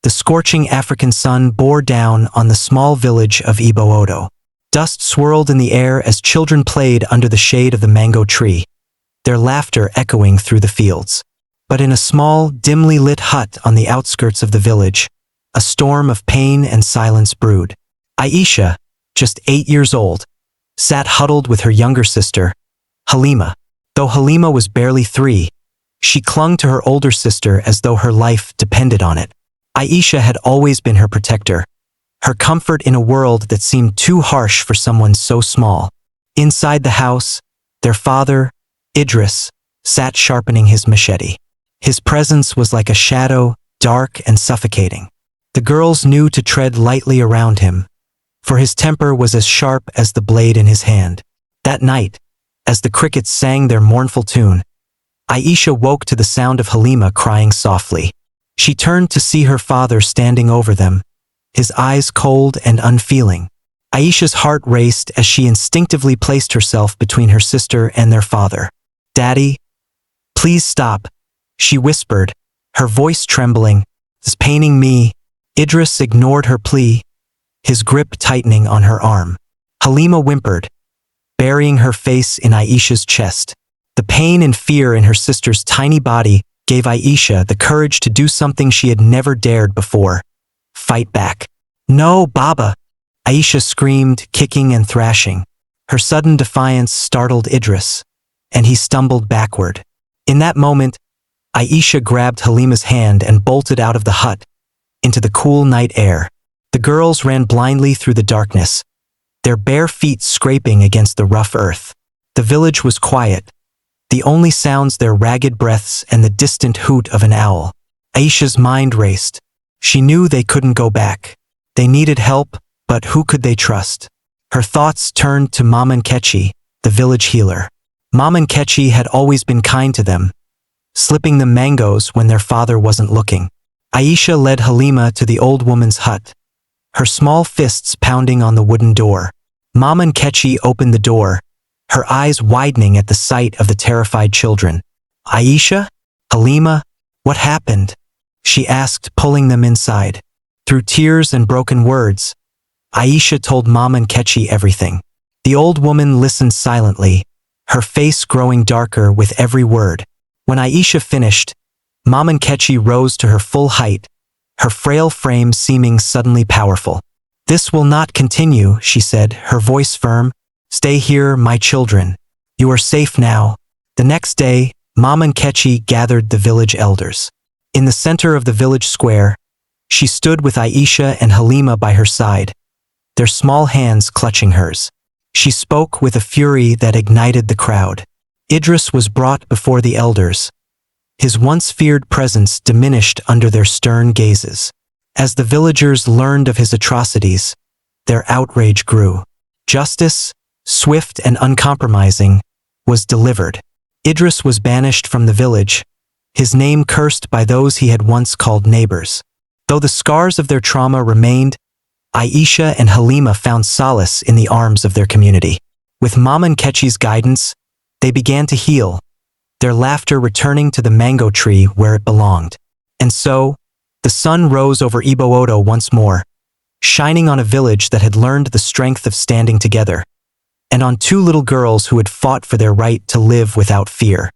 the scorching African sun bore down on the small village of Iboodo. Dust swirled in the air as children played under the shade of the mango tree, their laughter echoing through the fields. But in a small, dimly lit hut on the outskirts of the village, a storm of pain and silence brewed. Aisha, just 8 years old, sat huddled with her younger sister, Halima. Though Halima was barely 3, she clung to her older sister as though her life depended on it. Aisha had always been her protector, her comfort in a world that seemed too harsh for someone so small. Inside the house, their father, Idris, sat sharpening his machete. His presence was like a shadow, dark and suffocating. The girls knew to tread lightly around him, for his temper was as sharp as the blade in his hand. That night, as the crickets sang their mournful tune, Aisha woke to the sound of Halima crying softly. She turned to see her father standing over them, his eyes cold and unfeeling. Aisha's heart raced as she instinctively placed herself between her sister and their father. "Daddy, please stop," she whispered, her voice trembling. "It's paining me." Idris ignored her plea, his grip tightening on her arm. Halima whimpered, burying her face in Aisha's chest. The pain and fear in her sister's tiny body gave Aisha the courage to do something she had never dared before: fight back. "No, Baba!" Aisha screamed, kicking and thrashing. Her sudden defiance startled Idris, and he stumbled backward. In that moment, Aisha grabbed Halima's hand and bolted out of the hut, into the cool night air. The girls ran blindly through the darkness, their bare feet scraping against the rough earth. The village was quiet, the only sounds their ragged breaths and the distant hoot of an owl. Aisha's mind raced. She knew they couldn't go back. They needed help, but who could they trust? Her thoughts turned to Mama Nkechi, the village healer. Mama Nkechi had always been kind to them, slipping them mangoes when their father wasn't looking. Aisha led Halima to the old woman's hut, her small fists pounding on the wooden door. Mama Nkechi opened the door, her eyes widening at the sight of the terrified children. "Aisha? Halima? What happened?" she asked, pulling them inside. Through tears and broken words, Aisha told Mama Nkechi everything. The old woman listened silently, her face growing darker with every word. When Aisha finished, Mama Nkechi rose to her full height, her frail frame seeming suddenly powerful. "This will not continue," she said, her voice firm. "Stay here, my children. You are safe now." The next day, Mama Nkechi gathered the village elders. In the center of the village square, she stood with Aisha and Halima by her side, their small hands clutching hers. She spoke with a fury that ignited the crowd. Idris was brought before the elders, his once feared presence diminished under their stern gazes. As the villagers learned of his atrocities, their outrage grew. Justice, swift and uncompromising, was delivered. Idris was banished from the village, his name cursed by those he had once called neighbors. Though the scars of their trauma remained, Aisha and Halima found solace in the arms of their community. With Mama Nkechi's guidance, they began to heal, their laughter returning to the mango tree where it belonged. And so, the sun rose over Iboodo once more, shining on a village that had learned the strength of standing together, and on 2 little girls who had fought for their right to live without fear.